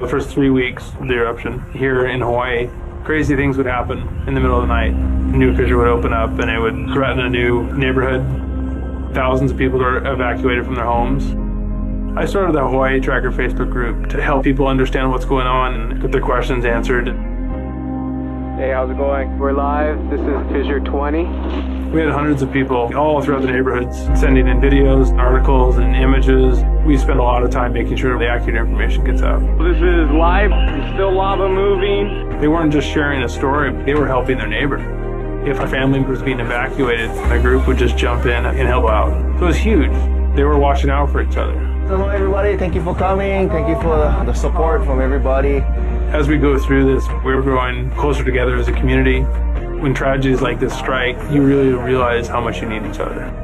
The first 3 weeks of the eruption here in Hawaii, crazy things would happen in the middle of the night. A new fissure would open up and it would threaten a new neighborhood. Thousands of people were evacuated from their homes. I started the Hawaii Tracker Facebook group to help people understand what's going on and get their questions answered. Hey, how's it going? We're live. This is Fissure 20. We had hundreds of people all throughout the neighborhoods sending in videos, articles, and images. We spend a lot of time making sure the accurate information gets out. This is live. There's still lava moving. They weren't just sharing a story, they were helping their neighbor. If a family was being evacuated, the group would just jump in and help out. So it was huge. They were watching out for each other. Hello everybody, thank you for coming. Thank you for the support from everybody. As we go through this, we're growing closer together as a community. When tragedies like this strike, you really realize how much you need each other.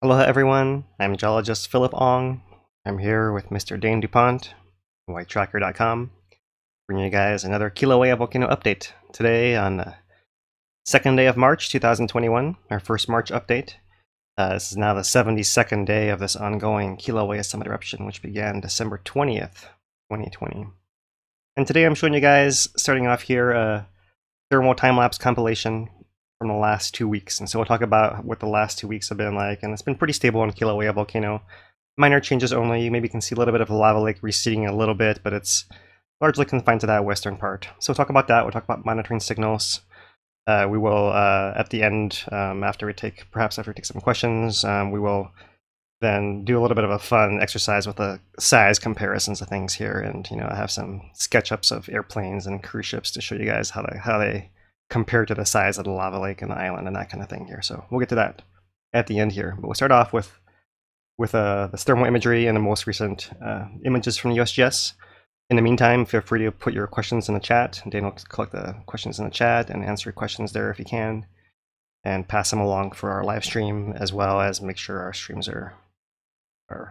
Aloha everyone, I'm geologist Philip Ong. I'm here with Mr. Dane DuPont, HawaiiTracker.com, bringing you guys another Kīlauea volcano update. Today on the second day of March 2021, our first March update. This is now the 72nd day of this ongoing Kīlauea summit eruption, which began December 20th, 2020. And today I'm showing you guys, starting off here, a thermal time-lapse compilation from the last 2 weeks. And so we'll talk about what the last 2 weeks have been like, and it's been pretty stable on Kīlauea volcano. Minor changes only. You maybe can see a little bit of the lava lake receding a little bit, but it's largely confined to that western part. So we'll talk about that. We'll talk about monitoring signals. We will, at the end, after we take some questions, we will then do a little bit of a fun exercise with the size comparisons of things here, and I have some SketchUps of airplanes and cruise ships to show you guys how they compared to the size of the lava lake and the island and that kind of thing here. So we'll get to that at the end here. But we'll start off with the thermal imagery and the most recent images from the USGS. In the meantime, feel free to put your questions in the chat. Dane will collect the questions in the chat and answer your questions there if you can, and pass them along for our live stream, as well as make sure our streams are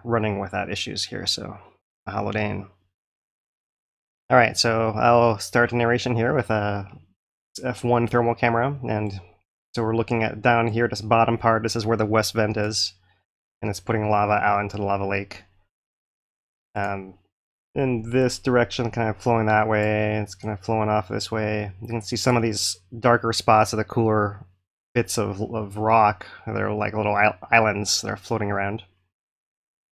running without issues here. So mahalo, Dane. All right, so I'll start a narration here with a F1 thermal camera, and so we're looking at down here, this bottom part. This is where the west vent is, and it's putting lava out into the lava lake. In this direction, kind of flowing that way. It's kind of flowing off this way. You can see some of these darker spots of the cooler bits of rock. They're like little islands that are floating around.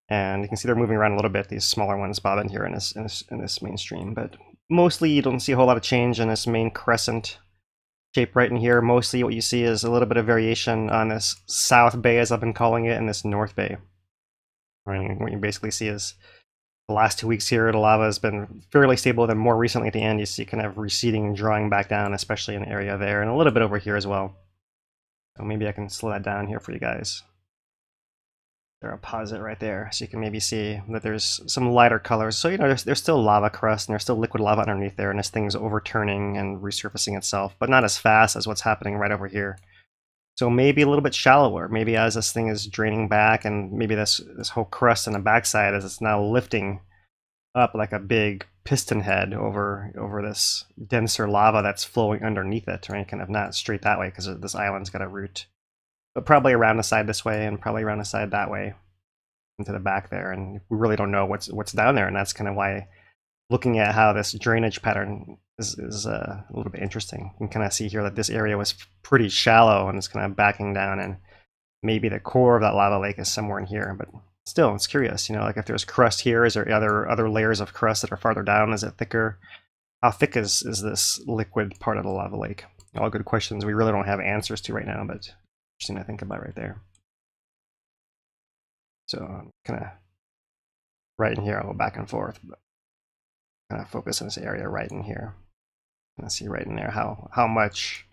And you can see they're moving around a little bit, these smaller ones bobbing here in this main stream. But mostly you don't see a whole lot of change in this main crescent shape right in here. Mostly what you see is a little bit of variation on this South Bay, as I've been calling it, and this North Bay. And what you basically see is the last 2 weeks here, the lava has been fairly stable. Then more recently at the end, you see kind of receding and drawing back down, especially in the area there, and a little bit over here as well. So maybe I can slow that down here for you guys. I'll pause it right there so you can maybe see that there's some lighter colors. So, you know, there's still lava crust and there's still liquid lava underneath there, and this thing's overturning and resurfacing itself, but not as fast as what's happening right over here. So maybe a little bit shallower, maybe as this thing is draining back, and maybe this whole crust on the backside as it's now lifting up like a big piston head over this denser lava that's flowing underneath it, right? Kind of not straight that way because this island's got a root. But probably around the side this way and probably around the side that way into the back there. And we really don't know what's down there. And that's kind of why looking at how this drainage pattern is a little bit interesting. You can kind of see here that this area was pretty shallow and it's kind of backing down, and maybe the core of that lava lake is somewhere in here. But still, it's curious, you know, like if there's crust here, is there other layers of crust that are farther down? Is it thicker? How thick is this liquid part of the lava lake? All good questions we really don't have answers to right now, but interesting to think about right there. So I'm kind of right in here, I'll go back and forth, but kind of focus on this area right in here. And see right in there how much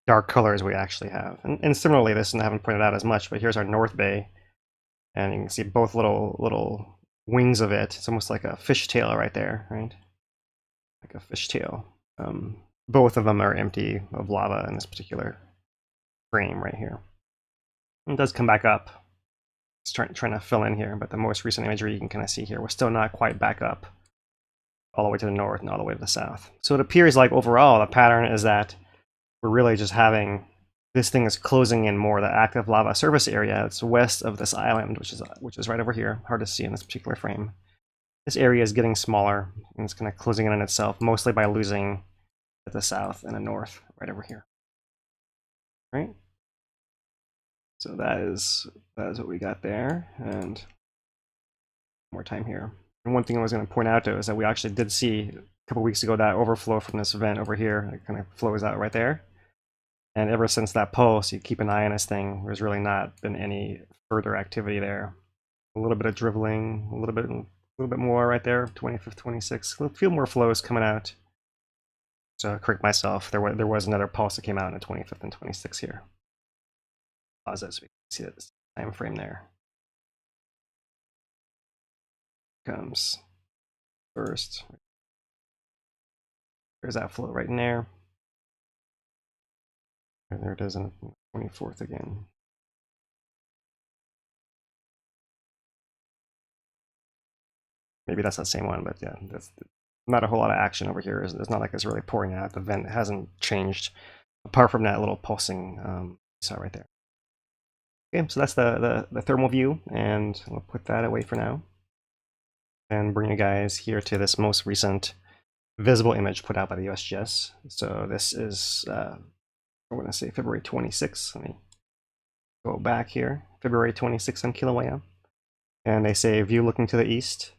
dark colors we actually have. And similarly, this, and I haven't pointed out as much, but here's our North Bay, and you can see both little wings of it. It's almost like a fishtail right there, right? Like a fishtail. Both of them are empty of lava in this particular frame right here. It does come back up. It's trying to fill in here, but the most recent imagery you can kind of see here, we're still not quite back up all the way to the north and all the way to the south. So it appears like overall the pattern is that we're really just having this thing is closing in more the active lava surface area. It's west of this island, which is right over here. Hard to see in this particular frame. This area is getting smaller and it's kind of closing in on itself, mostly by losing to the south and the north right over here. Right? So that is what we got there. And more time here. And one thing I was going to point out though is that we actually did see a couple weeks ago that overflow from this vent over here. It kind of flows out right there. And ever since that pulse, you keep an eye on this thing. There's really not been any further activity there. A little bit of dribbling, a little bit more right there. 25th, 26th. A few more flows coming out. So I correct myself. There was another pulse that came out in the 25th and 26th here. Pause it so we can see that time frame there. Comes first. There's that flow right in there. And there it is on the 24th again. Maybe that's the same one, but yeah, that's not a whole lot of action over here. It's not like it's really pouring out. The vent hasn't changed apart from that little pulsing you saw right there. Okay, so that's the thermal view, and we'll put that away for now. And bring you guys here to this most recent visible image put out by the USGS. So this is, I'm going to say February 26th. Let me go back here. February 26th on Kīlauea. And they say view looking to the east.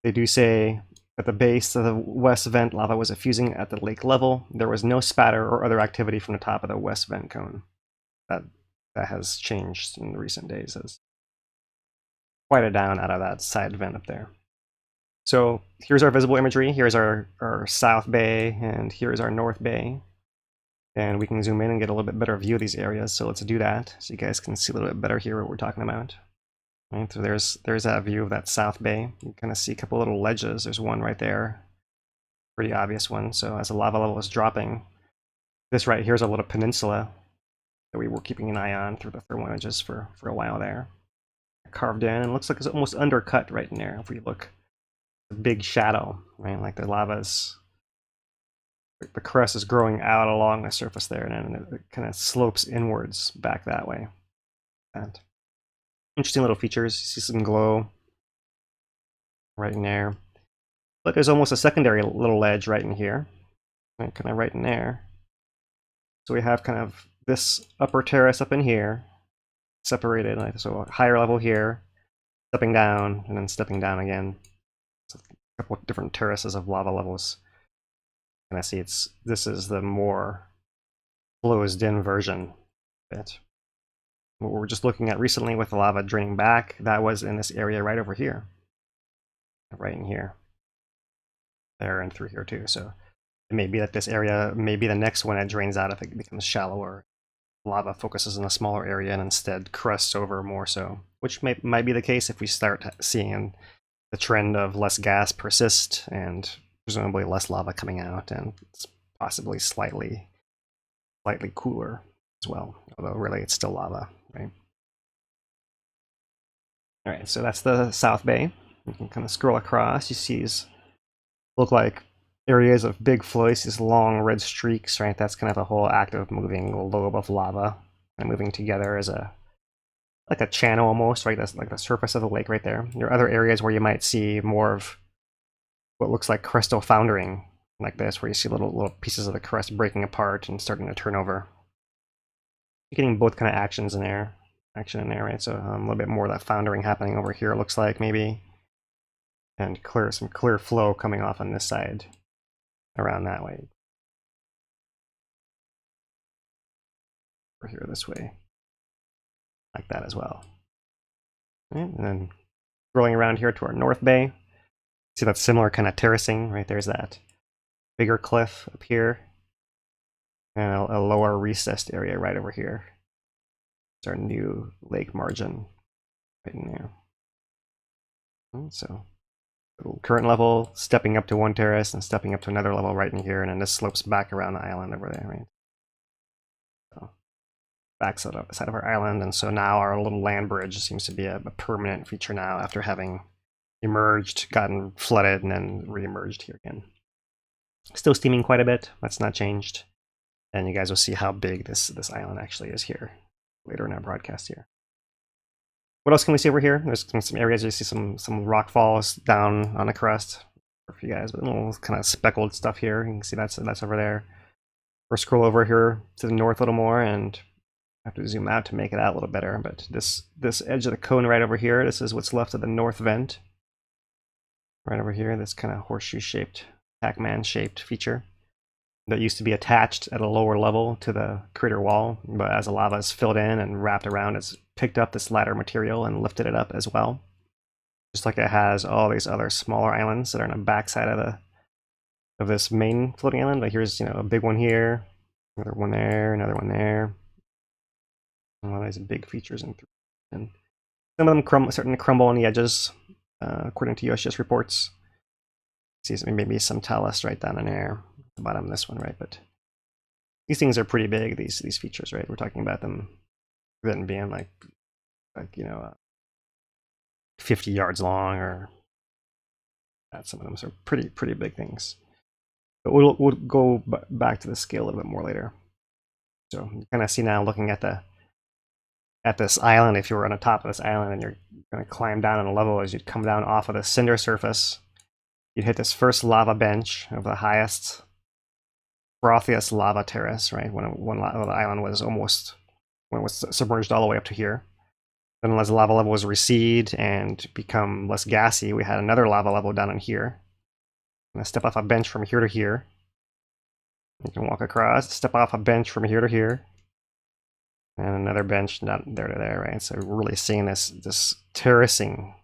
They do say at the base of the west vent, lava was effusing at the lake level. There was no spatter or other activity from the top of the west vent cone. That has changed in the recent days. As quieted down out of that side vent up there. So here's our visible imagery. Here's our South Bay, and here's our North Bay. And we can zoom in and get a little bit better view of these areas. So let's do that so you guys can see a little bit better here what we're talking about. Right, so there's that view of that South Bay. You kind of see a couple little ledges. There's one right there, pretty obvious one. So as the lava level is dropping, this right here is a little peninsula that we were keeping an eye on through the thermal images for a while there. Carved in, and it looks like it's almost undercut right in there if we look. A big shadow, right? Like the lava's, the crust is growing out along the surface there, and then it kind of slopes inwards back that way. And interesting little features. You see some glow right in there. Look, there's almost a secondary little ledge right in here, right, kind of right in there. So we have kind of this upper terrace up in here, separated, like so a higher level here, stepping down, and then stepping down again. So a couple of different terraces of lava levels. And I see this is the more closed in version of it. What we were just looking at recently with the lava draining back, that was in this area right over here. Right in here. There and through here too. So it may be that this area may be the next one that drains out if it becomes shallower. Lava focuses in a smaller area and instead crusts over more so, which might be the case if we start seeing the trend of less gas persist and presumably less lava coming out, and it's possibly slightly cooler as well, although really it's still lava, right? All right, so that's the South Bay. You can kind of scroll across. You see these look like areas of big flows, these long red streaks, right? That's kind of a whole active moving lobe of lava and moving together as like a channel almost, right? That's like the surface of the lake right there. There are other areas where you might see more of what looks like crustal foundering, like this, where you see little pieces of the crust breaking apart and starting to turn over. You're getting both kind of action in there, right? So a little bit more of that foundering happening over here, it looks like maybe, and some clear flow coming off on this side, around that way. Over here this way, like that as well. Right? And then rolling around here to our North Bay. See that similar kind of terracing, right? There's that bigger cliff up here, and a lower recessed area right over here. It's our new lake margin right in there. And so current level, stepping up to one terrace and stepping up to another level right in here, and then this slopes back around the island over there, right? So back side of our island, and so now our little land bridge seems to be a permanent feature now after having emerged, gotten flooded, and then re-emerged here again. Still steaming quite a bit, that's not changed. And you guys will see how big this island actually is here later in our broadcast here. What else can we see over here? There's some areas you see some rock falls down on the crust for you guys, but little kind of speckled stuff here. You can see that's over there. We'll scroll over here to the north a little more, and I have to zoom out to make it out a little better. But this edge of the cone right over here, this is what's left of the north vent. Right over here, this kind of horseshoe-shaped, Pac-Man shaped feature that used to be attached at a lower level to the crater wall, but as the lava is filled in and wrapped around, it's picked up this ladder material and lifted it up as well. Just like it has all these other smaller islands that are on the backside of this main floating island. But here's, a big one here, another one there, another one there. All these big features, and some of them starting to crumble on the edges, according to USGS reports. See maybe some talus right down in there, at the bottom of this one, right? But these things are pretty big. These features, right? We're talking about them then being like 50 yards long, or some of them are pretty big things. But we'll go back to the scale a little bit more later. So you kind of see now, looking at this island, if you were on the top of this island and you're going to climb down on a level, as you'd come down off of the cinder surface, you'd hit this first lava bench of the highest, frothiest lava terrace, right? When the island was submerged all the way up to here. Then as the lava level was recede and become less gassy, we had another lava level down in here. I'm going to step off a bench from here to here. You can walk across, step off a bench from here to here. And another bench down there to there, right? So we're really seeing this terracing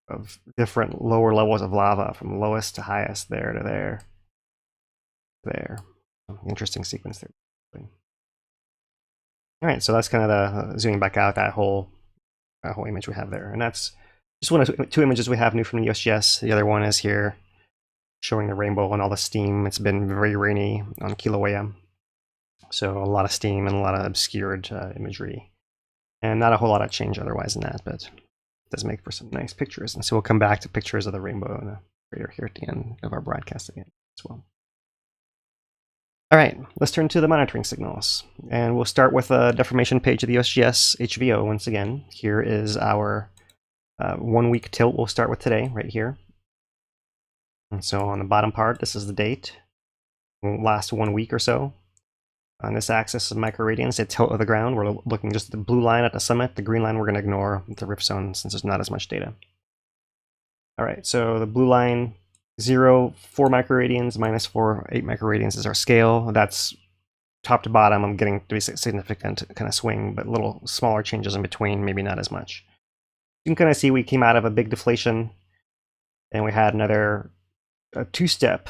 of different lower levels of lava, from lowest to highest, there to there. Interesting sequence there. All right, so that's kind of the zooming back out, that whole image we have there, and that's just one of two images we have new from the USGS. The other one is here, showing the rainbow and all the steam. It's been very rainy on Kīlauea, so a lot of steam and a lot of obscured imagery, and not a whole lot of change otherwise in that, but it does make for some nice pictures. And so we'll come back to pictures of the rainbow and the crater here at the end of our broadcast again as well. All right, let's turn to the monitoring signals, and we'll start with the deformation page of the USGS HVO once again. Here is our 1 week tilt we'll start with today, right here. And so on the bottom part, this is the date. It won't last 1 week or so. On this axis of microradians, the tilt of the ground, we're looking just at the blue line at the summit. The green line we're going to ignore the rift zone since there's not as much data. All right, so the blue line, 0, 4 microradians, -4, 8 microradians is our scale. That's top to bottom. I'm getting to be significant kind of swing, but little smaller changes in between, maybe not as much. You can kind of see we came out of a big deflation, and we had another two-step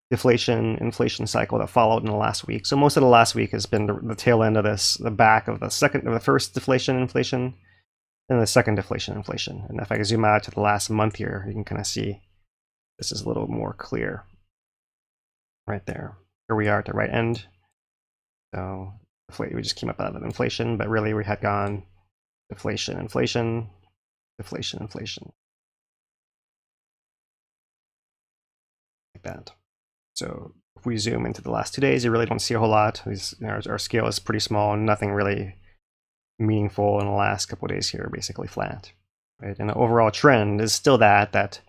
deflation inflation cycle that followed in the last week. So most of the last week has been the tail end of this, the back of the first deflation inflation, and the second deflation inflation. And if I zoom out to the last month here, you can kind of see this is a little more clear right there. Here we are at the right end. So we just came up out of inflation, but really we had gone deflation, inflation, deflation, inflation. Like that. So if we zoom into the last 2 days, you really don't see a whole lot. Our scale is pretty small, and nothing really meaningful in the last couple of days here, basically flat. Right? And the overall trend is still that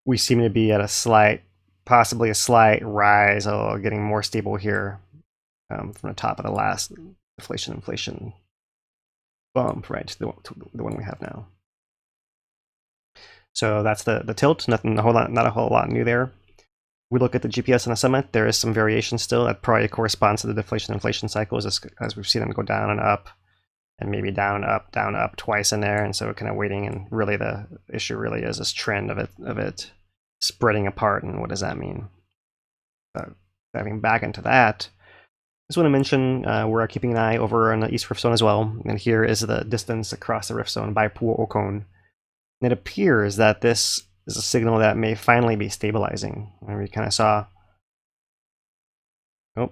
we seem to be at a slight, possibly a slight rise, getting more stable here. From the top of the last inflation bump, right, to the one we have now. So that's the tilt. Not a whole lot new there. We look at the GPS on the summit. There is some variation still. That probably corresponds to the deflation inflation cycles as we've seen them go down and up, and maybe down up twice in there. And so we're kind of waiting. And really, the issue really is this trend of it spreading apart. And what does that mean? Diving back into that. I just want to mention we're keeping an eye over on the East Rift Zone as well, and here is the distance across the Rift Zone by Pu'o'o Cone. And it appears that this is a signal that may finally be stabilizing. And we kind of saw... Oh, am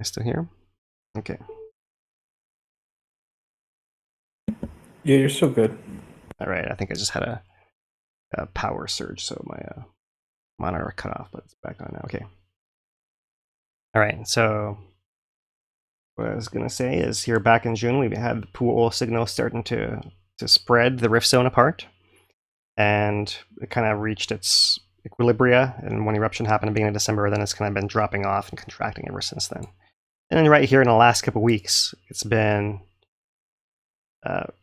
I still here? Okay. Yeah, you're still good. All right, I think I just had a power surge, so my monitor cut off, but it's back on now. Okay. All right, so... what I was going to say is here back in June, we had the Pu'o'o signal starting to spread the rift zone apart. And it kind of reached its equilibria. And when eruption happened at the beginning of December, then it's kind of been dropping off and contracting ever since then. And then right here in the last couple of weeks, it's been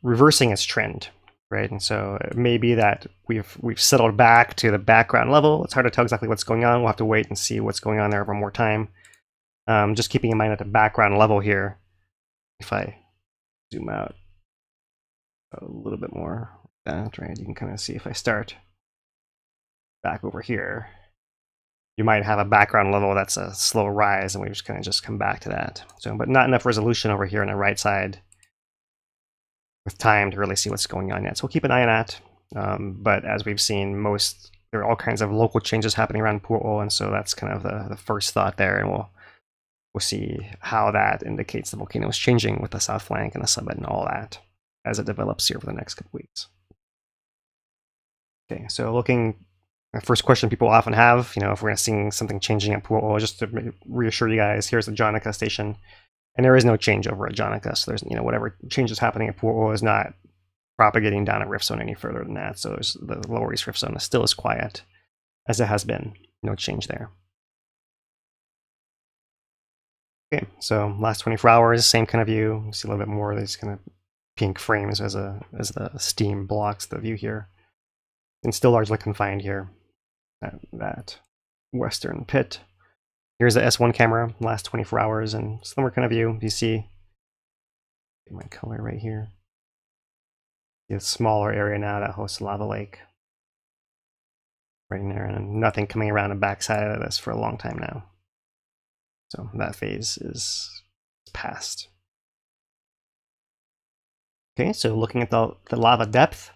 reversing its trend, right? And so it may be that we've settled back to the background level. It's hard to tell exactly what's going on. We'll have to wait and see what's going on there for more time. Just keeping in mind at the background level here, if I zoom out a little bit more, right, you can kind of see if I start back over here, you might have a background level that's a slow rise, and we just kind of come back to that. So, but not enough resolution over here on the right side with time to really see what's going on yet. So we'll keep an eye on that. But as we've seen, there are all kinds of local changes happening around Pu'o'o, and so that's kind of the first thought there, and we'll see how that indicates the volcano is changing with the south flank and the summit and all that as it develops here for the next couple weeks. Okay, so the first question people often have, if we're going to see something changing at Pu'o'o, just to reassure you guys, here's the Jonica station, and there is no change over at Jonica. So there's, whatever change is happening at Pu'o'o is not propagating down at Rift Zone any further than that. So there's the lower East Rift Zone is still as quiet as it has been. No change there. Okay, so last 24 hours, same kind of view. You see a little bit more of these kind of pink frames as the steam blocks the view here. And still largely confined here at that western pit. Here's the S1 camera, last 24 hours, and similar kind of view. You see my color right here. A smaller area now that hosts a lava lake. Right in there, and nothing coming around the backside of this for a long time now. So that phase is past. Okay, so looking at the lava depth,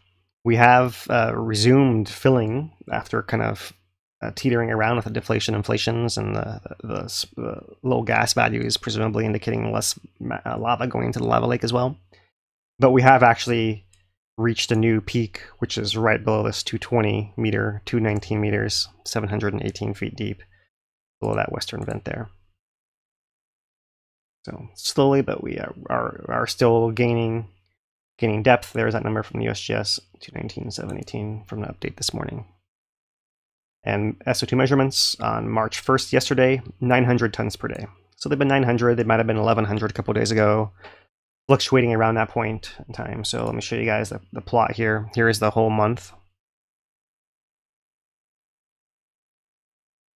we have resumed filling after kind of teetering around with the deflation inflations and the low gas values, presumably indicating less lava going into the lava lake as well. But we have actually reached a new peak, which is right below this 220 meter, 219 meters, 718 feet deep, below that western vent there. So slowly, but we are still gaining depth. There's that number from the USGS, 219,718 from the update this morning. And SO2 measurements on March 1st yesterday, 900 tons per day. So they've been 900. They might have been 1100 a couple days ago, fluctuating around that point in time. So let me show you guys the plot here. Here is the whole month.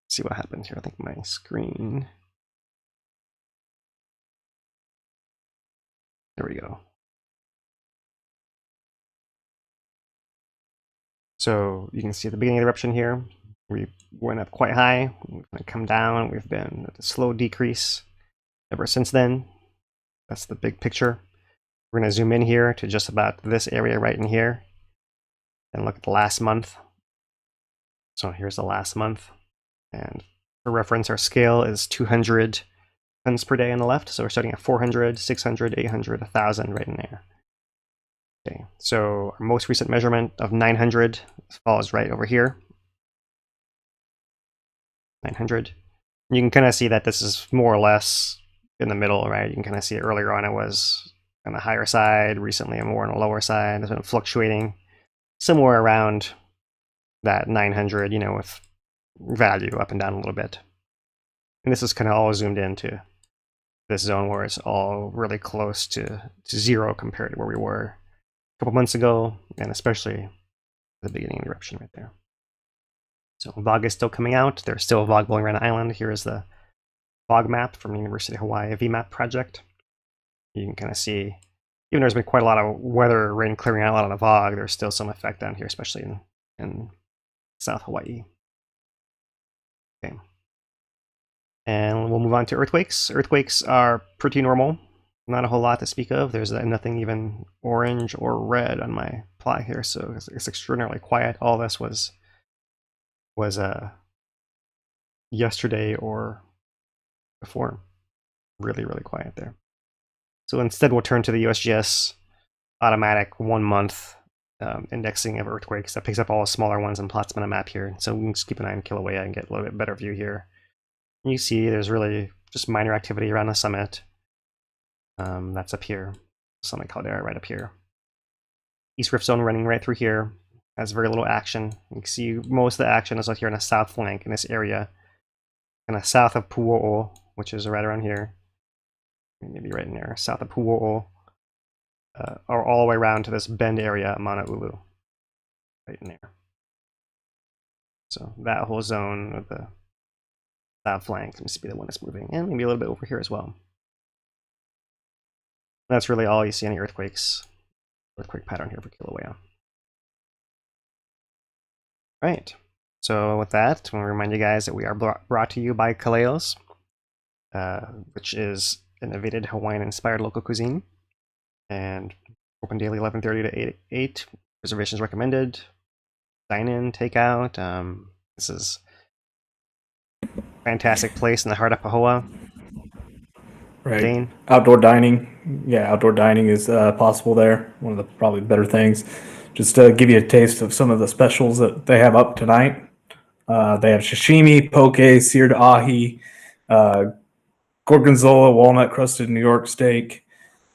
Let's see what happened here. I think my screen. There we go. So you can see at the beginning of the eruption here, we went up quite high, we've come down, we've been at a slow decrease ever since then. That's the big picture. We're going to zoom in here to just about this area right in here and look at the last month. So here's the last month. And for reference, our scale is 200 tons per day on the left. So we're starting at 400, 600, 800, 1,000 right in there. Okay, so our most recent measurement of 900 falls right over here. 900. You can kind of see that this is more or less in the middle, right? You can kind of see it earlier on it was on the higher side, recently more on the lower side. It's been fluctuating somewhere around that 900, you know, with value up and down a little bit. And this is kind of all zoomed into this zone where it's all really close to zero compared to where we were couple months ago, and especially the beginning of the eruption right there. So VOG is still coming out. There's still a VOG blowing around the island. Here is the VOG map from the University of Hawaii VMAP project. You can kind of see, even though there's been quite a lot of weather, rain clearing out a lot of the VOG, there's still some effect down here, especially in South Hawaii. Okay. And we'll move on to earthquakes. Earthquakes are pretty normal. Not a whole lot to speak of. There's nothing even orange or red on my plot here, so it's extraordinarily quiet. All this was yesterday or before. Really, really quiet there. So instead, we'll turn to the USGS automatic 1 month indexing of earthquakes that picks up all the smaller ones and plots them on a map here. So we can just keep an eye on Kīlauea and get a little bit better view here. And you see there's really just minor activity around the summit. That's up here, Summit Caldera right up here. East Rift Zone running right through here, has very little action. You can see most of the action is out here on the south flank in this area, kind of south of Pu'o'o, which is right around here, maybe right in there, south of Pu'o'o, or all the way around to this bend area at Maunaloa, right in there. So that whole zone of the south flank seems to be the one that's moving, and maybe a little bit over here as well. That's really all you see any earthquake pattern here for Kīlauea. Right. So with that, I want to remind you guys that we are brought to you by Kaleos, which is innovative Hawaiian-inspired local cuisine, and open daily 11:30 to 8. Reservations recommended. Dine in, take out. This is a fantastic place in the heart of Pahoa. Right. Dane? Outdoor dining. Yeah, outdoor dining is possible there. One of the probably better things. Just to give you a taste of some of the specials that they have up tonight. They have sashimi, poke, seared ahi, gorgonzola, walnut crusted New York steak,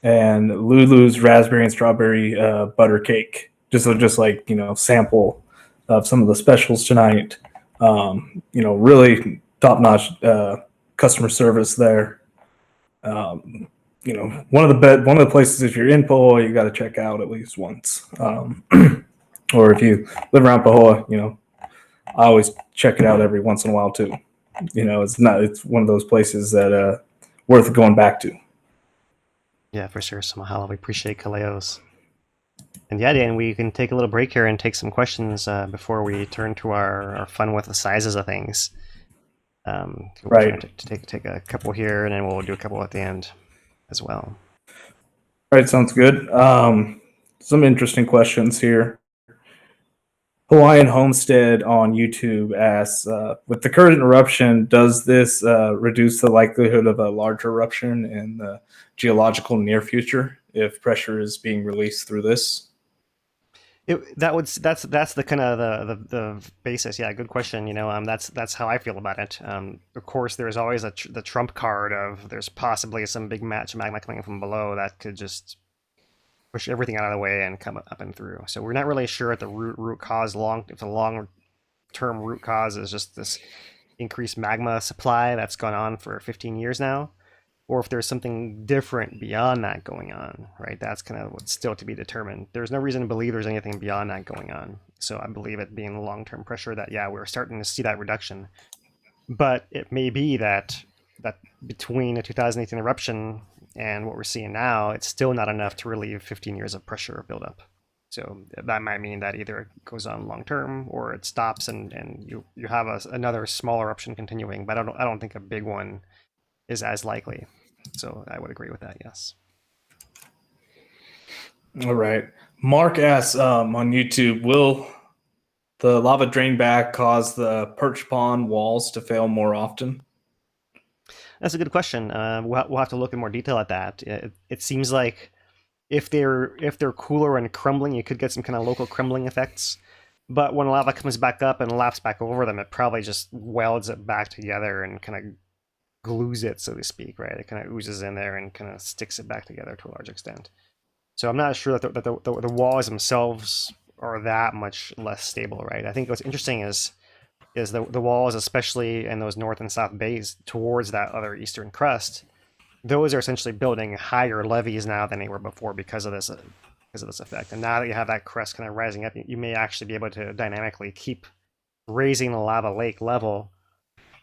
and Lulu's raspberry and strawberry butter cake. Just like, you know, sample of some of the specials tonight. You know, really top notch customer service there. You know, one of the places, if you're in Pahoa, you got to check out at least once. Or if you live around Pahoa, you know, I always check it out every once in a while too. You know, it's one of those places that worth going back to. Yeah, for sure. So mahalo. We appreciate Kaleos. And yeah, Dan, we can take a little break here and take some questions before we turn to our fun with the sizes of things. Right. To take a couple here, and then we'll do a couple at the end as well. All right, sounds good. Some interesting questions here. Hawaiian Homestead on YouTube asks, with the current eruption, does this reduce the likelihood of a larger eruption in the geological near future if pressure is being released through this? That's the kind of the basis. Yeah, good question. You know, that's how I feel about it. Of course, there's always the trump card of there's possibly some big match of magma coming from below that could just push everything out of the way and come up and through. So we're not really sure if the root cause if the long term root cause is just this increased magma supply that's gone on for 15 years now, or if there's something different beyond that going on, right? That's kind of what's still to be determined. There's no reason to believe there's anything beyond that going on. So I believe it being the long-term pressure that, yeah, we're starting to see that reduction. But it may be that between the 2018 eruption and what we're seeing now, it's still not enough to relieve 15 years of pressure buildup. So that might mean that either it goes on long term or it stops and you have another small eruption continuing. But I don't think a big one is as likely. So I would agree with that. Yes. All right. Mark asks on YouTube, will the lava drain back cause the perch pond walls to fail more often? That's a good question. We'll have to look in more detail at that. It seems like if they're cooler and crumbling, you could get some kind of local crumbling effects. But when lava comes back up and laps back over them, it probably just welds it back together and kind of glues it, so to speak, right? It kind of oozes in there and kind of sticks it back together to a large extent. So I'm not sure that the walls themselves are that much less stable, right? I think what's interesting is the walls, especially in those north and south bays towards that other eastern crust, those are essentially building higher levees now than they were before because of this effect. And now that you have that crust kind of rising up, you may actually be able to dynamically keep raising the lava lake level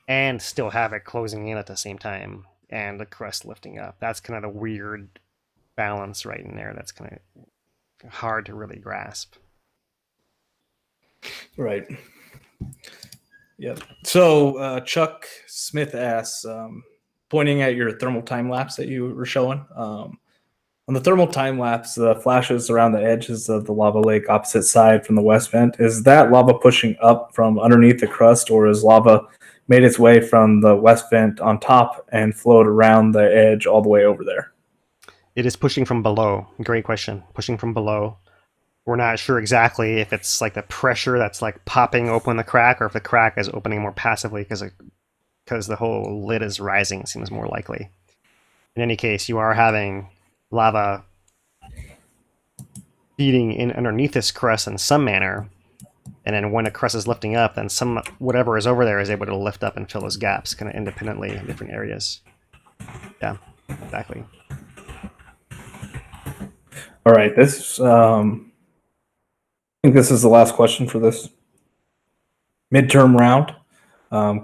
and still have it closing in at the same time and the crust lifting up. That's kind of the weird balance right in there. That's kind of hard to really grasp. Right. Yep. So Chuck Smith asks, pointing at your thermal time lapse that you were showing, on the thermal time lapse, the flashes around the edges of the lava lake opposite side from the west vent, is that lava pushing up from underneath the crust, or is lava made its way from the west vent on top and flowed around the edge all the way over there? It is pushing from below. Great question. Pushing from below. We're not sure exactly if it's like the pressure that's like popping open the crack, or if the crack is opening more passively because the whole lid is rising. Seems more likely. In any case, you are having lava feeding in underneath this crust in some manner, and then when the crust is lifting up, then whatever is over there is able to lift up and fill those gaps kind of independently in different areas. Yeah, exactly. All right, this I think this is the last question for this midterm round.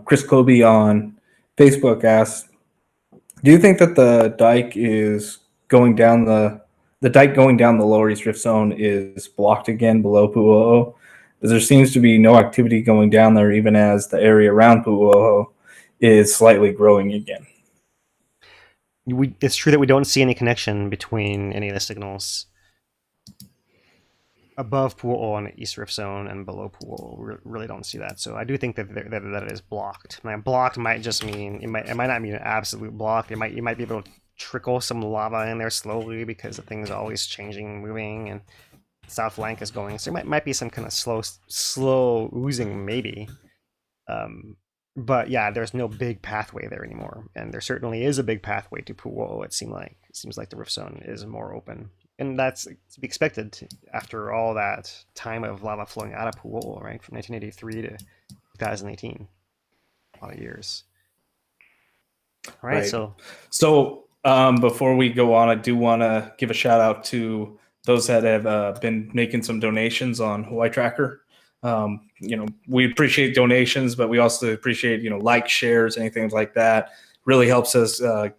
Chris Kobe on Facebook asks, do you think that the dike is going down the lower east rift zone is blocked again below Pu'u'oho? As there seems to be no activity going down there, even as the area around Pu'u'oho is slightly growing again. It's true that we don't see any connection between any of the signals above Pu'u'oho on the east rift zone and below Pu'u'oho. We really don't see that. So I do think that it is blocked. Now, blocked might just mean it might not mean an absolute block. You might be able to trickle some lava in there slowly because the thing's always changing, moving, and south flank is going. So it might be some kind of slow oozing maybe. But yeah, there's no big pathway there anymore, and there certainly is a big pathway to Pu'u'oho. It seems like the rift zone is more open. And that's to be expected after all that time of lava flowing out of Pu'u'oho, right? From 1983 to 2018. A lot of years. All right, so before we go on, I do want to give a shout out to those that have been making some donations on Hawaii Tracker. We appreciate donations, but we also appreciate, likes, shares, anything like that. Really helps us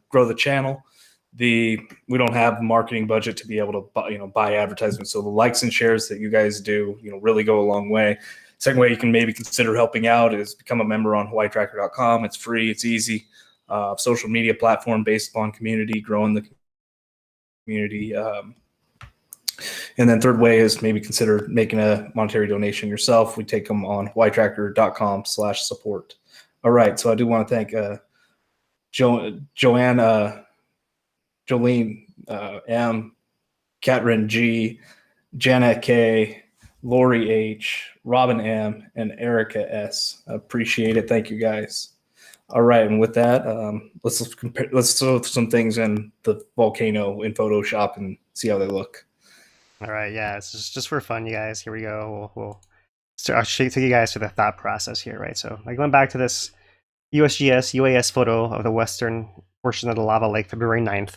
grow the channel. We don't have the marketing budget to be able to buy advertisements. So the likes and shares that you guys do, really go a long way. Second way you can maybe consider helping out is become a member on hawaiitracker.com. It's free. It's easy. Social media platform based upon community, growing the community. And then third way is maybe consider making a monetary donation yourself. We take them on hawaiitracker.com/support. All right. So I do want to thank Joanne, Jolene M, Katrin G, Janet K, Lori H, Robin M, and Erica S. I appreciate it. Thank you guys. All right, and with that, let's throw some things in the volcano in Photoshop and see how they look. All right, yeah, it's just for fun, you guys. Here we go. I'll take you guys through the thought process here, right? So, going back to this USGS UAS photo of the western portion of the lava lake February 9th.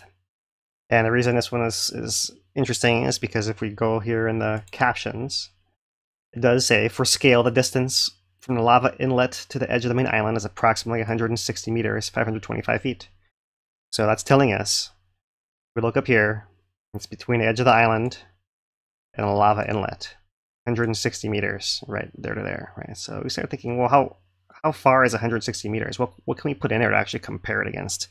And the reason this one is interesting is because if we go here in the captions, it does say, for scale, the distance from the lava inlet to the edge of the main island is approximately 160 meters, 525 feet. So that's telling us, if we look up here, it's between the edge of the island and a lava inlet, 160 meters, right there to there, right? So we started thinking, well, how far is 160 meters? What can we put in there to actually compare it against?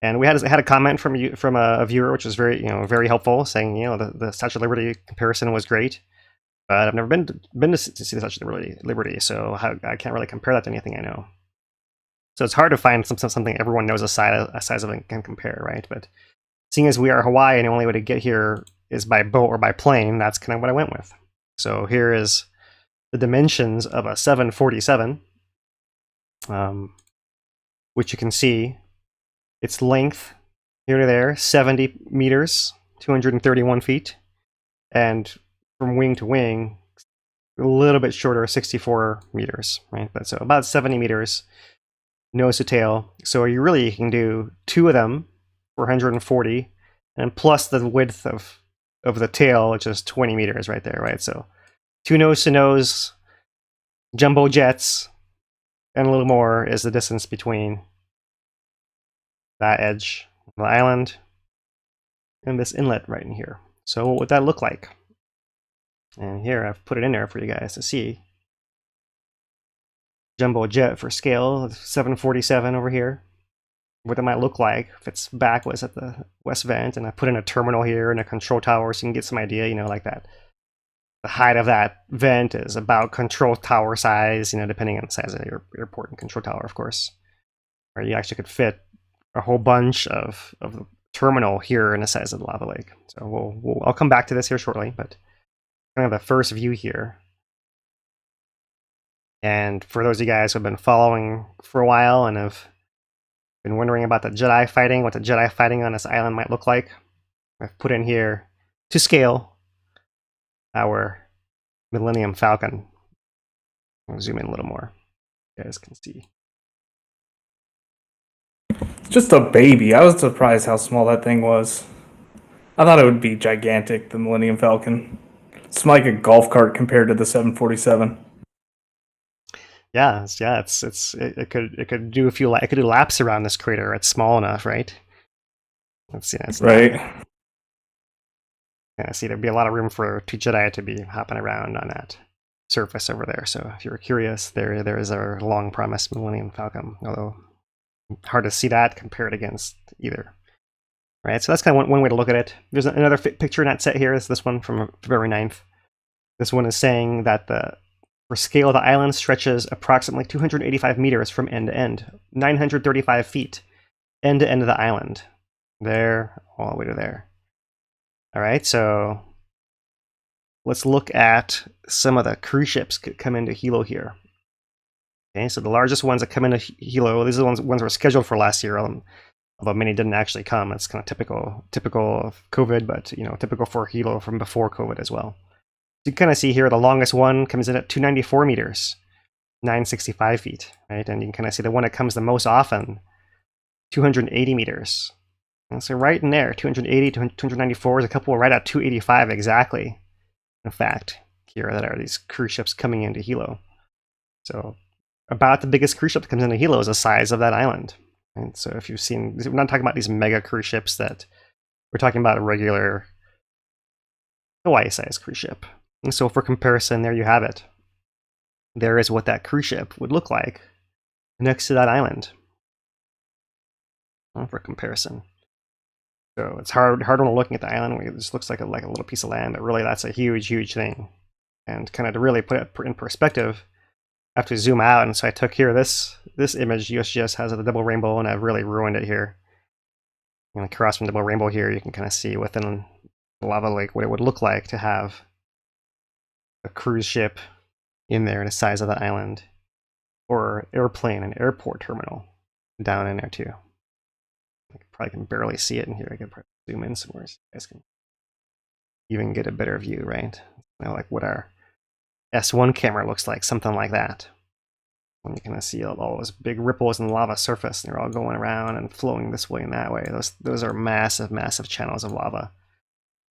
And we had a comment from a viewer, which was very helpful, saying the Statue of Liberty comparison was great, but I've never been to see the Statue of Liberty, so I can't really compare that to anything I know. So it's hard to find something everyone knows a size of and can compare, right? But seeing as we are Hawaii and the only way to get here is by boat or by plane, that's kind of what I went with. So here is the dimensions of a 747, which you can see its length here to there, 70 meters, 231 feet, and from wing to wing, a little bit shorter, 64 meters, right? But so about 70 meters, nose to tail. So you can do two of them for 140, and plus the width of the tail, which is 20 meters right there, right? So two nose to nose jumbo jets, and a little more is the distance between that edge of the island and this inlet right in here. So what would that look like? And here I've put it in there for you guys to see. Jumbo jet for scale, 747 over here. What it might look like if its back was at the west vent, and I put in a terminal here and a control tower so you can get some idea, like that. The height of that vent is about control tower size, depending on the size of your airport and control tower, of course. Or you actually could fit a whole bunch of the terminal here in the size of the lava lake. So I'll come back to this here shortly, but kind of the first view here. And for those of you guys who have been following for a while and have been wondering about the Jedi fighting, what the Jedi fighting on this island might look like, I've put in here to scale our Millennium Falcon. I'll zoom in a little more, you guys can see. It's just a baby. I was surprised how small that thing was. I thought it would be gigantic, the Millennium Falcon. It's like a golf cart compared to the 747. Yeah, it could do it could do laps around this crater. It's small enough, right? It's right. Yeah, see, there'd be a lot of room for two Jedi to be hopping around on that surface over there. So if you were curious, there is our long promised Millennium Falcon. Although hard to see that compared against either. Right, so that's kind of one way to look at it. There's another picture in that set here. It's this one from February 9th. This one is saying that for scale of the island stretches approximately 285 meters from end to end, 935 feet, end to end of the island. There, all the way to there. All right, so let's look at some of the cruise ships that come into Hilo here. Okay, so the largest ones that come into Hilo, these are the ones that were scheduled for last year, although many didn't actually come. It's kind of typical of COVID, but typical for Hilo from before COVID as well. You can kind of see here the longest one comes in at 294 meters, 965 feet, right? And you can kind of see the one that comes the most often, 280 meters. And so right in there, 280 to 294, is a couple right at 285 exactly. In fact, here that are these cruise ships coming into Hilo. So about the biggest cruise ship that comes into Hilo is the size of that island. And so if you've seen, we're not talking about these mega cruise ships, that we're talking about a regular Hawaii-sized cruise ship. And so for comparison, there you have it. There is what that cruise ship would look like next to that island. For comparison. So it's hard when we're looking at the island. It just looks like a little piece of land, but really that's a huge, huge thing. And kind of to really put it in perspective, I have to zoom out. And so I took here this image. USGS has a double rainbow, and I've really ruined it here. And across from the double rainbow here, you can kind of see within the lava lake what it would look like to have a cruise ship in there, the size of the island, or airplane and airport terminal down in there too. I probably can barely see it in here. I could probably zoom in somewhere so you guys can even get a better view, right? Like what our S1 camera looks like, something like that. And you kind of see all those big ripples in the lava surface, and they're all going around and flowing this way and that way. Those are massive, massive channels of lava.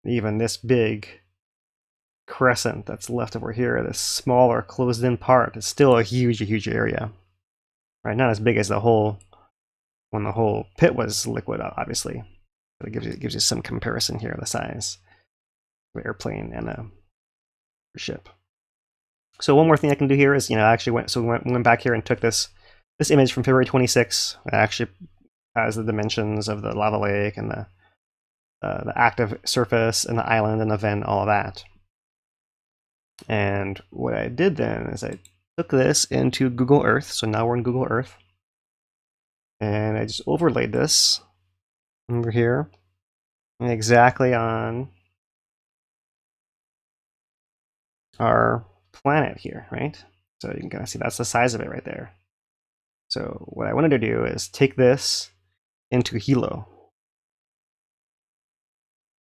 Even this big crescent that's left over here, this smaller closed-in part, is still a huge area. Right, not as big as the whole when the whole pit was liquid, obviously. But it gives you some comparison here of the size of an airplane and a ship. So one more thing I can do here is, I actually went back here and took this image from February 26. It actually has the dimensions of the lava lake and the active surface and the island and the vent, all of that. And what I did then is I took this into Google Earth. So now we're in Google Earth. And I just overlaid this over here exactly on our planet here, right? So you can kind of see that's the size of it right there. So what I wanted to do is take this into Hilo.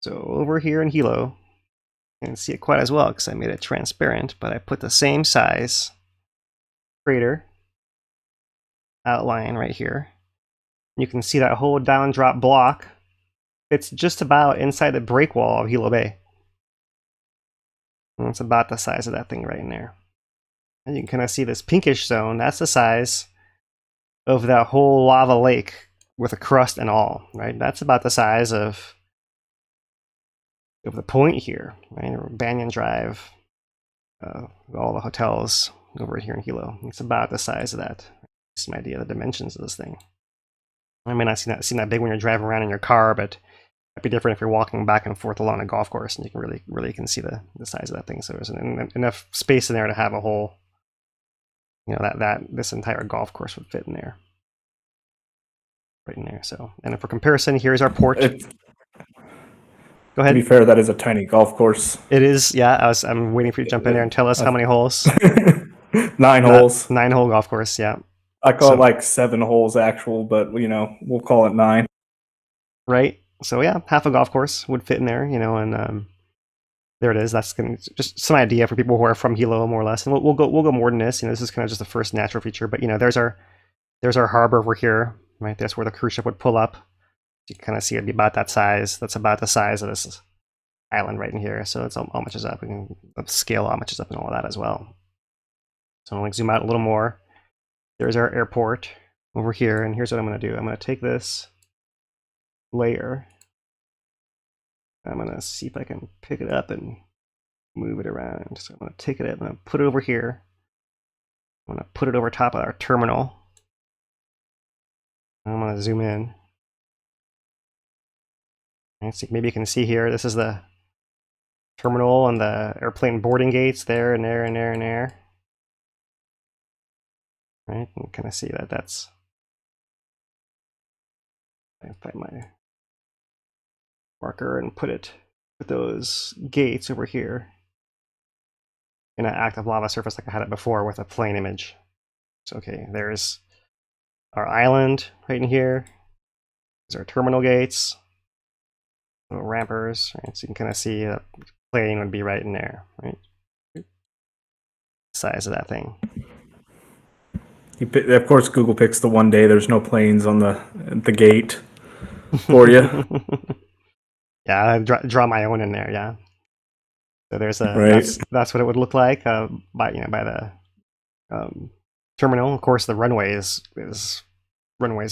So over here in Hilo, you can see it quite as well because I made it transparent, but I put the same size crater outline right here. You can see that whole down drop block. It's just about inside the break wall of Hilo Bay. And it's about the size of that thing right in there. And you can kind of see this pinkish zone. That's the size of that whole lava lake with a crust and all, right? That's about the size of the point here, right? Or Banyan Drive, all the hotels over here in Hilo. It's about the size of that. Some idea of the dimensions of this thing. I may not seem that big when you're driving around in your car, but it might be different if you're walking back and forth along a golf course, and you can really can see the size of that thing. So there's enough space in there to have a whole, that this entire golf course would fit in there, right in there. So, and for comparison, here's our port. Go ahead. To be fair, that is a tiny golf course. It is, yeah. I'm waiting for you to jump in there and tell us how many holes. 9 holes. 9-hole golf course, yeah. I call it like 7 holes actual, but we'll call it 9. Right. So yeah, half a golf course would fit in there, and there it is. That's just some idea for people who are from Hilo, more or less. And we'll go more than this. This is kind of just the first natural feature. But there's our harbor over here, right? That's where the cruise ship would pull up. You can kind of see it'd be about that size. That's about the size of this island right in here. So it's all matches up. We can scale all matches up and all of that as well. So I'm going to zoom out a little more. There's our airport over here, and here's what I'm going to do. I'm going to take this layer. I'm going to see if I can pick it up and move it around. So I'm going to take it up, I'm going to put it over here. I'm going to put it over top of our terminal. I'm going to zoom in. And so maybe you can see here, this is the terminal and the airplane boarding gates there and there and there and there. Right, you can kind of see that that's. I find my marker and put those gates over here in an active lava surface like I had it before with a plane image. So okay, there's our island right in here. There's our terminal gates, little rampers, right? So you can kind of see the plane would be right in there, right? Size of that thing. Of course, Google picks the one day there's no planes on the gate for you. Yeah, I draw my own in there. Yeah, so there's a right. That's what it would look like by the terminal. Of course, the runways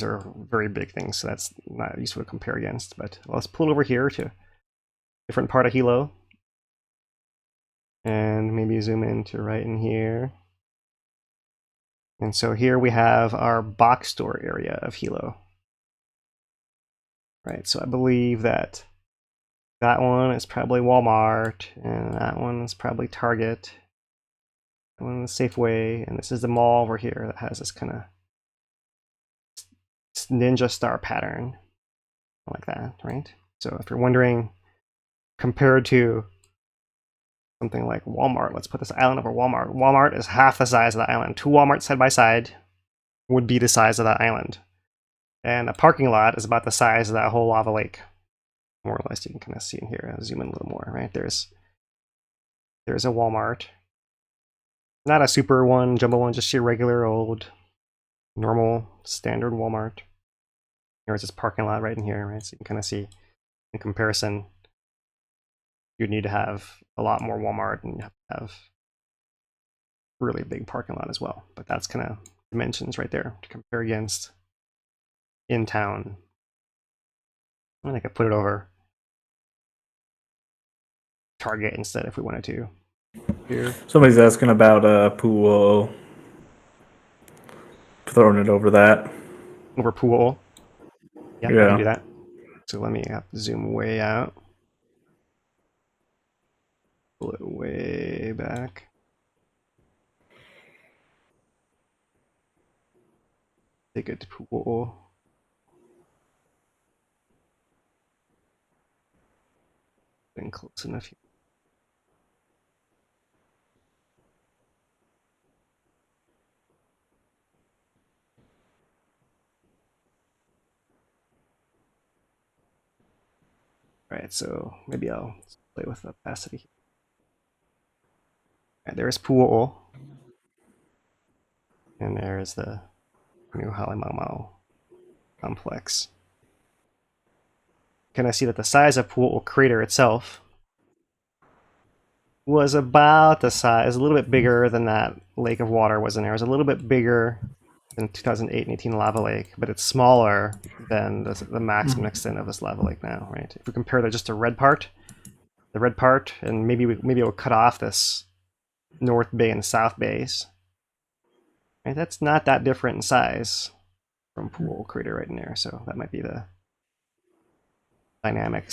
are very big things, so that's not useful to compare against. But let's pull over here to a different part of Hilo, and maybe zoom into right in here. And so here we have our box store area of Hilo. Right, so I believe that one is probably Walmart, and that one is probably Target, that one is Safeway, and this is the mall over here that has this kind of ninja star pattern, like that, right? So if you're wondering, compared to something like Walmart, let's put this island over Walmart. Walmart is half the size of the island. 2 Walmarts side by side would be the size of that island. And a parking lot is about the size of that whole lava lake. More or less, you can kind of see in here. I'll zoom in a little more, right? There's a Walmart Not a super one, jumbo one, just your regular old, normal, standard Walmart. Here's this parking lot right in here, right? So you can kind of see in comparison, you'd need to have a lot more Walmart and you have to have really big parking lot as well. But that's kind of dimensions right there to compare against in town. And I could put it over Target instead if we wanted to. Here. Somebody's asking about Pu'u'o. Throwing it over that. Over Pool. Yeah, I Yeah. can do that. So let me zoom way out. Pull it way back. Take it to Pool. Been close enough here. Alright, so maybe I'll play with the opacity. Alright, there's Pu'u'o. And there's the new Halemaʻumaʻu complex. Can I see that the size of Pu'u'o crater itself was about the size, a little bit bigger than that lake of water was in there. It was a little bit bigger than 2008 and 18 lava lake, but it's smaller than the maximum extent of this lava lake now, right? If we compare that just to the red part, and maybe we'll cut off this North Bay and South Bays. Right? That's not that different in size from Pu'u'o crater right in there, so that might be the dynamic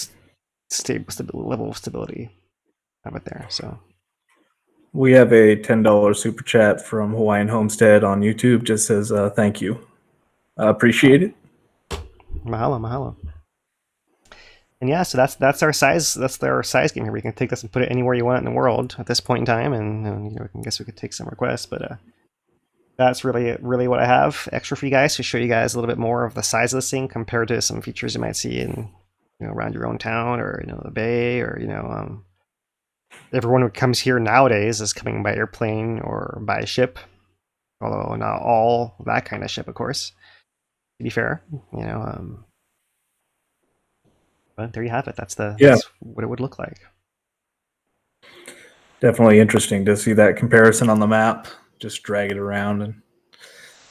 level of stability of it there. So We have a $10 super chat from Hawaiian Homestead on YouTube. Just says thank you. Appreciate it. Mahalo. And yeah, so that's our size. That's our size game here. We can take this and put it anywhere you want in the world at this point in time, and you know, I guess we could take some requests, but that's really what I have extra for you guys to show you guys a little bit more of the size of this thing compared to some features you might see in, you know, around your own town or, you know, the bay, or, you know, everyone who comes here nowadays is coming by airplane or by ship, although not all that kind of ship, of course, to be fair, you know. But there you have it. That's what it would look like. Definitely interesting to see that comparison on the map. Just drag it around and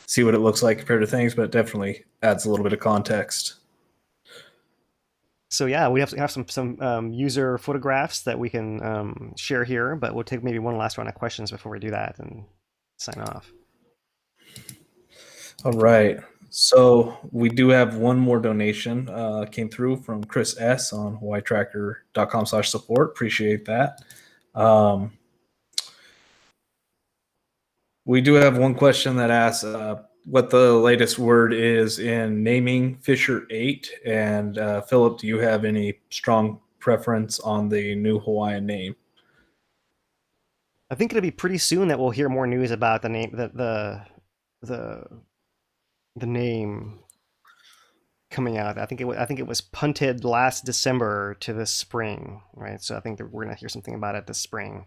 see what it looks like compared to things, but it definitely adds a little bit of context. So yeah, we have some user photographs that we can share here, but we'll take maybe one last round of questions before we do that and sign off. All right. So we do have one more donation came through from Chris S on hawaiitracker.com/support. Appreciate that. We do have one question that asks what the latest word is in naming Fissure 8. And Philip, do you have any strong preference on the new Hawaiian name? I think it'll be pretty soon that we'll hear more news about the name, the name coming out. I think it was punted last December to this spring, right? So I think that we're gonna hear something about it this spring.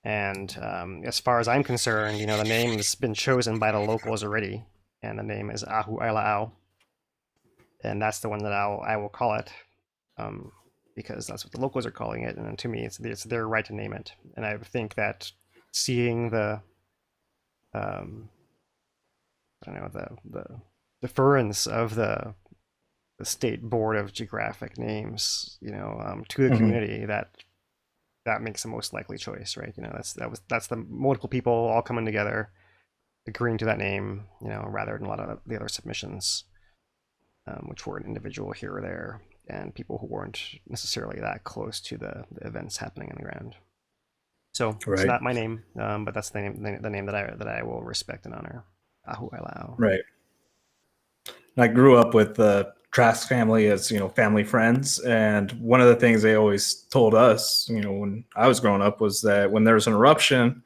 And as far as I'm concerned, you know, the name has been chosen by the locals already, and the name is Ahu'aila'au, and that's the one that I will call it, because that's what the locals are calling it, and to me, it's their right to name it. And I think that seeing the I don't know, the deference of the State Board of Geographic Names, you know, to the community, that makes the most likely choice, right? You know, that's the multiple people all coming together, agreeing to that name, you know, rather than a lot of the other submissions, which were an individual here or there, and people who weren't necessarily that close to the events happening on the ground. So It's not my name, but that's the name that I will respect and honor. Ahu'aila'au. Right. I grew up with the Trask family as, you know, family friends. And one of the things they always told us, you know, when I was growing up, was that when there's an eruption,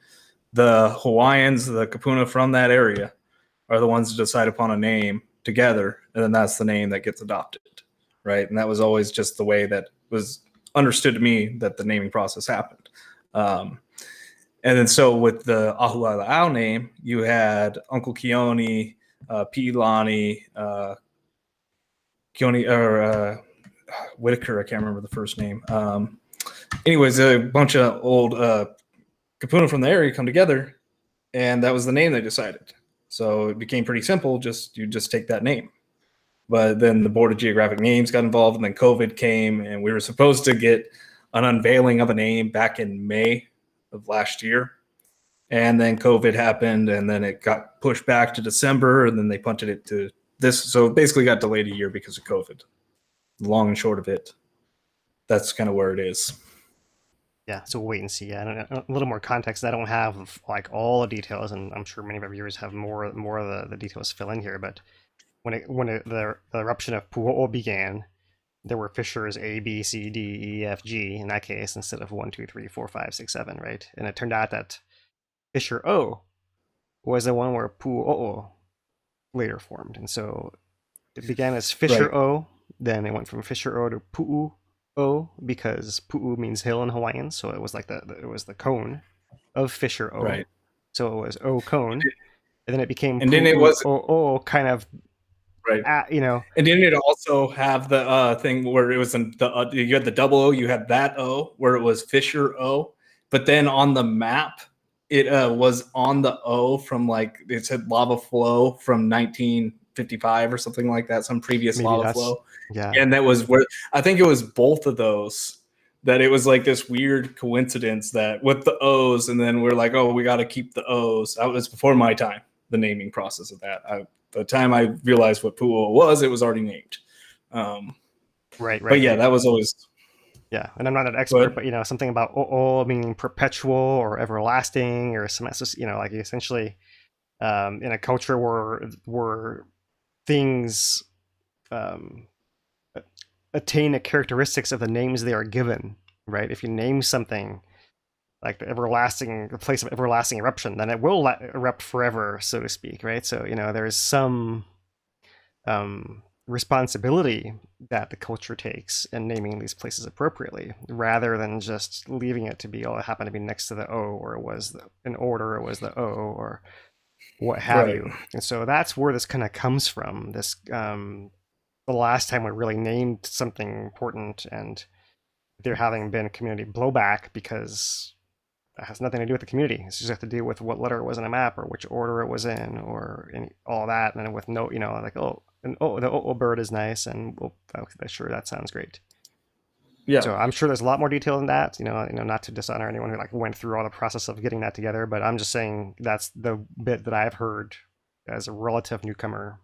the Hawaiians, the kapuna from that area, are the ones to decide upon a name together. And then that's the name that gets adopted. Right. And that was always just the way that was understood to me that the naming process happened. And then so with the Ahuala'au name, you had Uncle Keone, Pilani, Keone, or Whitaker, I can't remember the first name. Anyways, a bunch of old kapuna from the area come together, and that was the name they decided. So it became pretty simple. You just take that name. But then the Board of Geographic Names got involved, and then COVID came, and we were supposed to get an unveiling of a name back in May of last year. And then COVID happened, and then it got pushed back to December, and then they punted it to this. So it basically got delayed a year because of COVID. Long and short of it, that's kind of where it is. Yeah, so we'll wait and see. I don't know, a little more context. I don't have like all the details, and I'm sure many of our viewers have more of the details to fill in here. But the eruption of Pu'o'o began, there were fissures A, B, C, D, E, F, G in that case instead of 1, 2, 3, 4, 5, 6, 7, right? And it turned out that fissure O was the one where Pu'o'o later formed, and so it began as fissure O. Then it went from fissure O to Pu'u because Pu'u means hill in Hawaiian, so it was like it was the cone of fissure O. Right. So it was O cone, and then it became. And then it was O kind of. Right. And didn't it also have the thing where it was you had the double O, you had that O where it was fissure O, but then on the map it was on the O from like it said lava flow from 1955 or something like that, some previous lava flow. Yeah. And that was where I think it was both of those that it was like this weird coincidence that with the O's, and then we're like, oh, we got to keep the O's. That was before my time, the naming process of that. The time I realized what Pu'u was, it was already named. Right. But yeah, that was always. Yeah, and I'm not an expert, but something about o'o meaning perpetual or everlasting, or some, like essentially, in a culture where things attain the characteristics of the names they are given, right? If you name something like the place of everlasting eruption, then it will erupt forever, so to speak, right? So there's some responsibility that the culture takes in naming these places appropriately, rather than just leaving it to be, it happened to be next to the O, or it was in order, it was the O, or what have you. And so that's where this kind of comes from. This the last time we really named something important, and there having been community blowback because it has nothing to do with the community. It's just have to do with what letter it was in a map, or which order it was in, or all that. And then with no, like, the o'o bird is nice, and sure, that sounds great. Yeah. So I'm sure there's a lot more detail than that. Not to dishonor anyone who like went through all the process of getting that together, but I'm just saying that's the bit that I've heard as a relative newcomer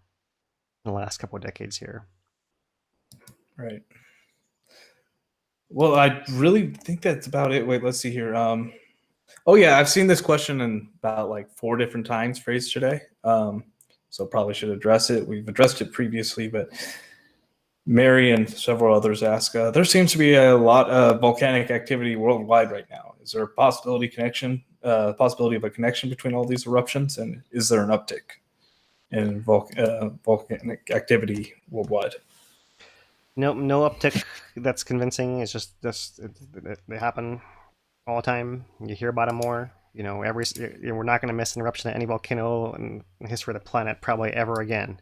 in the last couple of decades here. Right. Well, I really think that's about it. Wait, let's see here. Oh yeah, I've seen this question in about like 4 different times phrased today. So probably should address it. We've addressed it previously, but Mary and several others ask, there seems to be a lot of volcanic activity worldwide right now. Is there a possibility of a connection between all these eruptions, and is there an uptick in volcanic activity worldwide? No uptick that's convincing. It's just they happen all the time. You hear about them more. We're not going to miss an eruption at any volcano in the history of the planet probably ever again.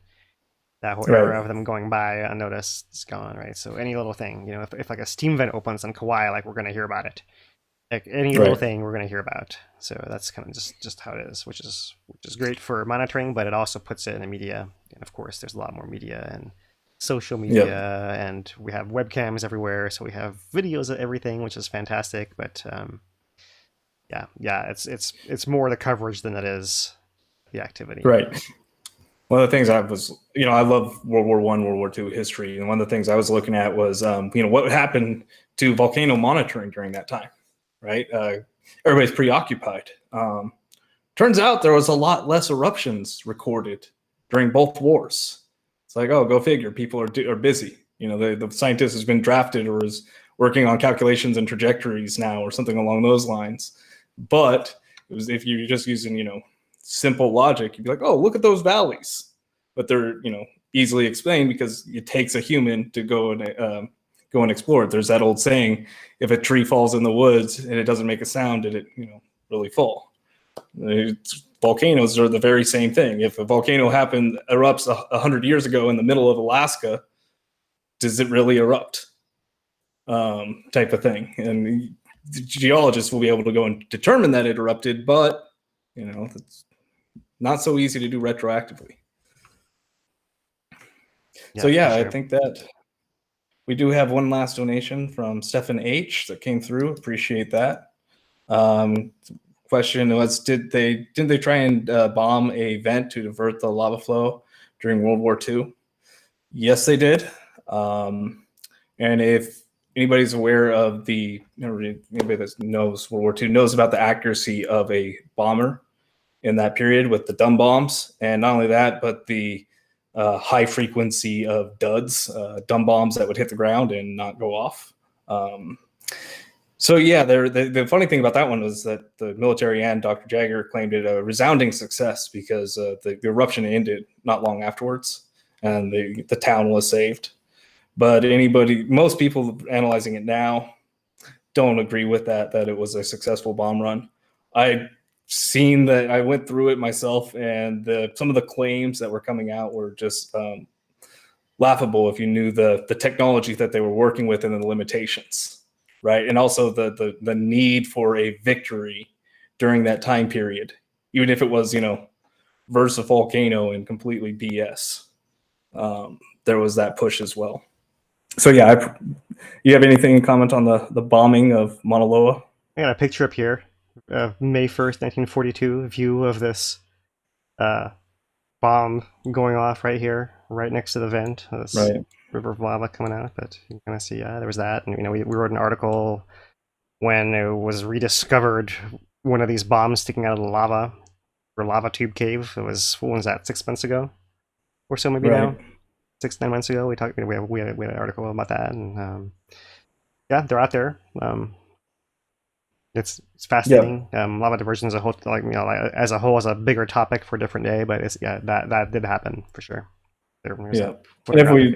That whole era of them going by unnoticed is gone, right? So any little thing, if like a steam vent opens on Kauai, like we're going to hear about it. Like any little thing we're going to hear about. So that's kind of just how it is, which is great for monitoring, but it also puts it in the media. And of course, there's a lot more media and social media, and we have webcams everywhere, so we have videos of everything, which is fantastic. But it's more the coverage than it is the activity. Right. One of the things I love World War I, World War II history, and one of the things I was looking at was what happened to volcano monitoring during that time. Right, everybody's preoccupied. Turns out there was a lot less eruptions recorded during both wars. It's like, oh, go figure. People are busy. The scientist has been drafted or is working on calculations and trajectories now, or something along those lines. But it was, if you're just using simple logic, you'd be like, oh, look at those valleys. But they're easily explained because it takes a human to go and explore it. There's that old saying: if a tree falls in the woods and it doesn't make a sound, did it really full. Volcanoes are the very same thing. If a volcano erupts 100 years ago in the middle of Alaska, does it really erupt? Type of thing. And geologists will be able to go and determine that it erupted, but it's not so easy to do retroactively. So yeah, sure. I think that we do have one last donation from Stephen H that came through. Appreciate that. Question was, didn't they try and bomb a vent to divert the lava flow during World War II? Yes, they did. And if anybody's aware of anybody that knows World War II knows about the accuracy of a bomber in that period with the dumb bombs, and not only that, but the high frequency of duds, dumb bombs that would hit the ground and not go off. So yeah, the funny thing about that one was that the military and Dr. Jagger claimed it a resounding success because the eruption ended not long afterwards, and the town was saved. But most people analyzing it now don't agree with that it was a successful bomb run. I've seen that, I went through it myself, and some of the claims that were coming out were just laughable if you knew the technology that they were working with and the limitations, right? And also the need for a victory during that time period, even if it was, versus a volcano and completely BS. There was that push as well. So yeah, you have anything in comment on the bombing of Mauna Loa? I got a picture up here of May 1st, 1942, view of this bomb going off right here, right next to the vent. This river of lava coming out, but you can kind of see, there was that. And we wrote an article when it was rediscovered, one of these bombs sticking out of the lava, or lava tube cave. It was, what was that, 6 months ago? Or so maybe now? 6-9 months ago, we had an article about that, and yeah, they're out there. It's fascinating. Lava diversion as a whole, as a whole, is a bigger topic for a different day, but it's that did happen for sure. There's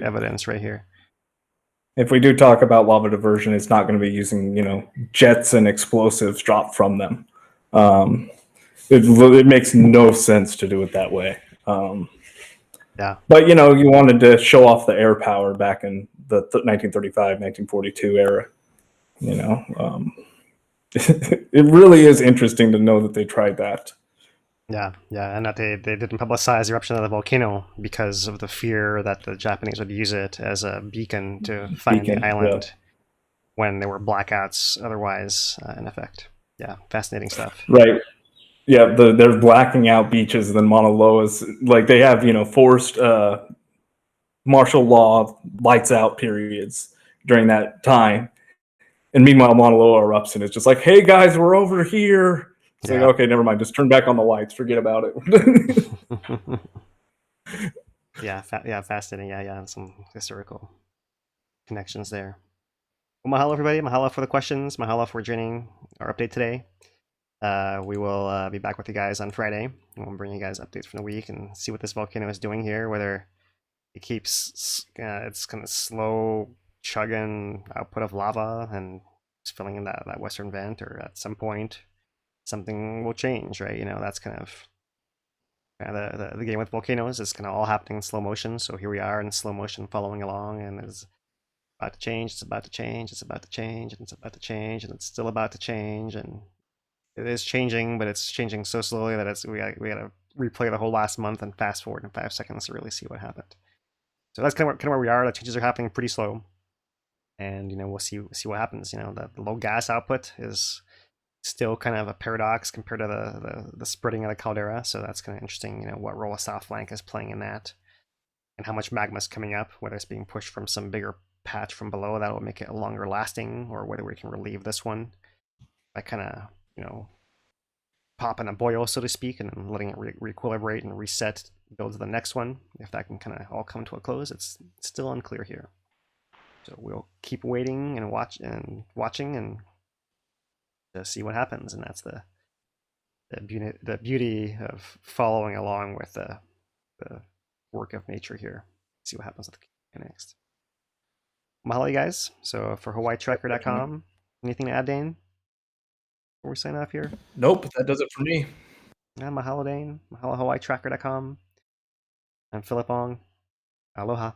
evidence right here. If we do talk about lava diversion, it's not going to be using jets and explosives dropped from them. It makes no sense to do it that way. Yeah. But, you wanted to show off the air power back in the 1935, 1942 era. It really is interesting to know that they tried that. Yeah, and that they didn't publicize the eruption of the volcano because of the fear that the Japanese would use it as a beacon to find the island when there were blackouts otherwise in effect. Yeah, fascinating stuff. Right. Yeah, they're blacking out beaches, and then Mauna Loa's they have forced martial law lights out periods during that time, and meanwhile Mauna Loa erupts and it's just like, hey guys, we're over here. It's like, okay, never mind, just turn back on the lights, forget about it. Fascinating. Yeah, some historical connections there. Well, mahalo everybody, mahalo for the questions, mahalo for joining our update today. We will be back with you guys on Friday. We'll bring you guys updates from the week and see what this volcano is doing here, whether it keeps its kind of slow chugging output of lava and it's filling in that western vent, or at some point something will change, right? That's kind of the game with volcanoes. It's kind of all happening in slow motion. So here we are in slow motion following along, and it's about to change, it's about to change, it's about to change, and it's about to change, and it's still about to change, and it is changing, but it's changing so slowly that we gotta replay the whole last month and fast forward in 5 seconds to really see what happened. So that's kind of where we are. The changes are happening pretty slow, and we'll see what happens. The low gas output is still kind of a paradox compared to the spreading of the caldera. So that's kind of interesting. What role a south flank is playing in that, and how much magma is coming up, whether it's being pushed from some bigger patch from below that will make it longer lasting, or whether we can relieve this one by kind of popping a boil, so to speak, and then letting it re-equilibrate and reset, build to the next one. If that can kind of all come to a close, it's still unclear here. So we'll keep waiting and watching and to see what happens. And that's the beauty of following along with the work of nature here. See what happens with the next. Mahalo, you guys. So for HawaiiTracker.com, anything to add, Dane? before we sign off here? Nope, that does it for me. I'm Mahalo Dane, MahaloHawaiiTracker.com. I'm Philip Ong. Aloha.